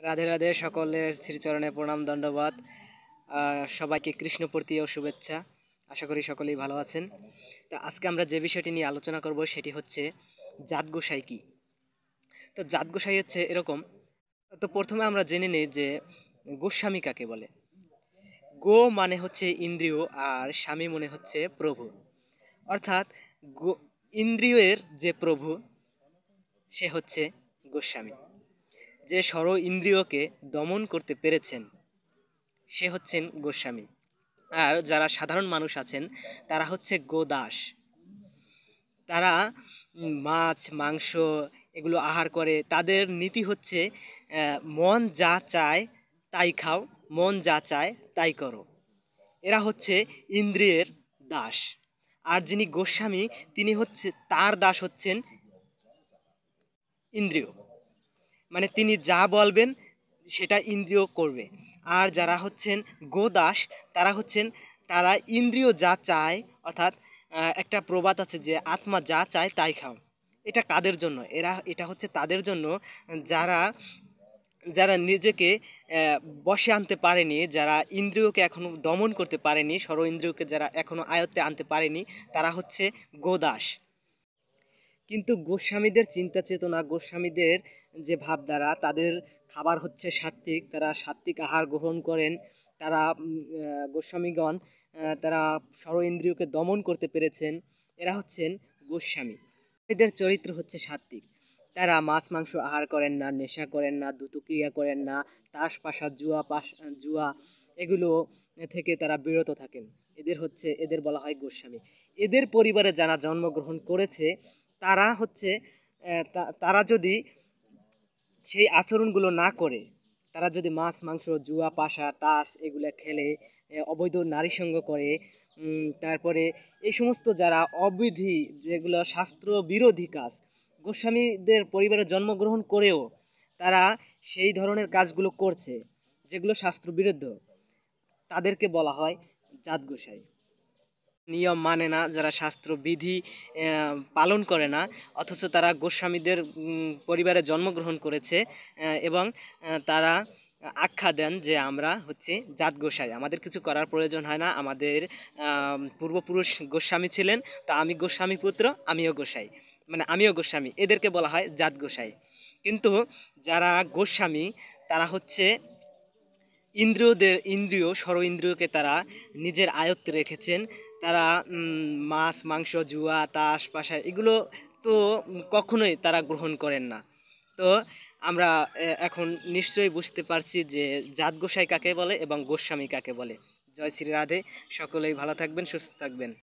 রাধে রাধে, সকলের শ্রীচরণে প্রণাম দণ্ডবাদ। সবাইকে কৃষ্ণপ্রতি ও শুভেচ্ছা। আশা করি সকলেই ভালো আছেন। তো আজকে আমরা যে বিষয়টি নিয়ে আলোচনা করব সেটি হচ্ছে জাত গোসাই কি। তো জাত গোসাই হচ্ছে এরকম। তো প্রথমে আমরা জেনে নিই যে গোস্বামী কাকে বলে। গো মানে হচ্ছে ইন্দ্রিয়, আর স্বামী মনে হচ্ছে প্রভু। অর্থাৎ ইন্দ্রিয়ের যে প্রভু সে হচ্ছে গোস্বামী। যে ষড় ইন্দ্রিয়কে দমন করতে পেরেছেন সে হচ্ছেন গোস্বামী। আর যারা সাধারণ মানুষ আছেন তারা হচ্ছে গোদাস। তারা মাছ মাংস এগুলো আহার করে। তাদের নীতি হচ্ছে মন যা চায় তাই খাও, মন যা চায় তাই করো। এরা হচ্ছে ইন্দ্রিয়ের দাস। আর যিনি গোস্বামী তিনি হচ্ছে, তার দাস হচ্ছেন ইন্দ্রিয়। মানে তিনি যা বলবেন সেটা ইন্দ্রিয় করবে। আর যারা হচ্ছেন গোদাস তারা ইন্দ্রিয় যা চায়, অর্থাৎ একটা প্রবাদ আছে যে আত্মা যা চায় তাই খাও। এটা কাদের জন্য? এটা হচ্ছে তাদের জন্য যারা যারা নিজেকে বশে আনতে পারেনি, যারা ইন্দ্রিয়কে এখনো দমন করতে পারেনি, ষড় ইন্দ্রিয়কে যারা এখনো আয়ত্তে আনতে পারেনি, তারা হচ্ছে গোদাস। কিন্তু গোস্বামীদের চিন্তা চেতনা, গোস্বামীদের যে ভাবধারা, তাদের খাবার হচ্ছে সাত্ত্বিক। তারা সাত্ত্বিক আহার গ্রহণ করেন। তারা গোস্বামীগণ তারা ষড় ইন্দ্রিয়কে দমন করতে পেরেছেন। এরা হচ্ছেন গোস্বামী। এদের চরিত্র হচ্ছে সাত্ত্বিক। তারা মাছ মাংস আহার করেন না, নেশা করেন না, দ্রুতক্রিয়া করেন না, তাস পাশা জুয়া এগুলো থেকে তারা বিরত থাকেন। এদের বলা হয় গোস্বামী। এদের পরিবারে যারা জন্মগ্রহণ করেছে তারা হচ্ছে তারা যদি সেই আচরণগুলো না করে, তারা যদি মাছ মাংস জুয়া পাশা তাস এগুলো খেলে, অবৈধ নারী সঙ্গ করে, তারপরে এই সমস্ত যারা অবিধি, যেগুলো শাস্ত্র বিরোধী কাজ, গোস্বামীদের পরিবারে জন্মগ্রহণ করেও তারা সেই ধরনের কাজগুলো করছে যেগুলো শাস্ত্র বিরুদ্ধ, তাদেরকে বলা হয় জাত গোসাই। নিয়ম মানে না, যারা শাস্ত্র বিধি পালন করে না, অথচ তারা গোস্বামীদের পরিবারে জন্মগ্রহণ করেছে, এবং তারা আখ্যা দেন যে আমরা হচ্ছে জাত গোসাই, আমাদের কিছু করার প্রয়োজন হয় না, আমাদের পূর্বপুরুষ গোস্বামী ছিলেন, তা আমি গোস্বামী পুত্র, আমিও গোস্বামী। এদেরকে বলা হয় জাত গোসাই। কিন্তু যারা গোস্বামী তারা হচ্ছে ইন্দ্রিয় ষড় ইন্দ্রিয়কে তারা নিজের আয়ত্তে রেখেছেন। তারা মাছ মাংস জুয়া তাস পাশা এগুলো তো কখনোই তারা গ্রহণ করেন না। তো আমরা এখন নিশ্চয়ই বুঝতে পারছি যে জাত গোসাই কাকে বলে এবং গোস্বামী কাকে বলে। জয় শ্রী রাধে। সকলেই ভালো থাকবেন, সুস্থ থাকবেন।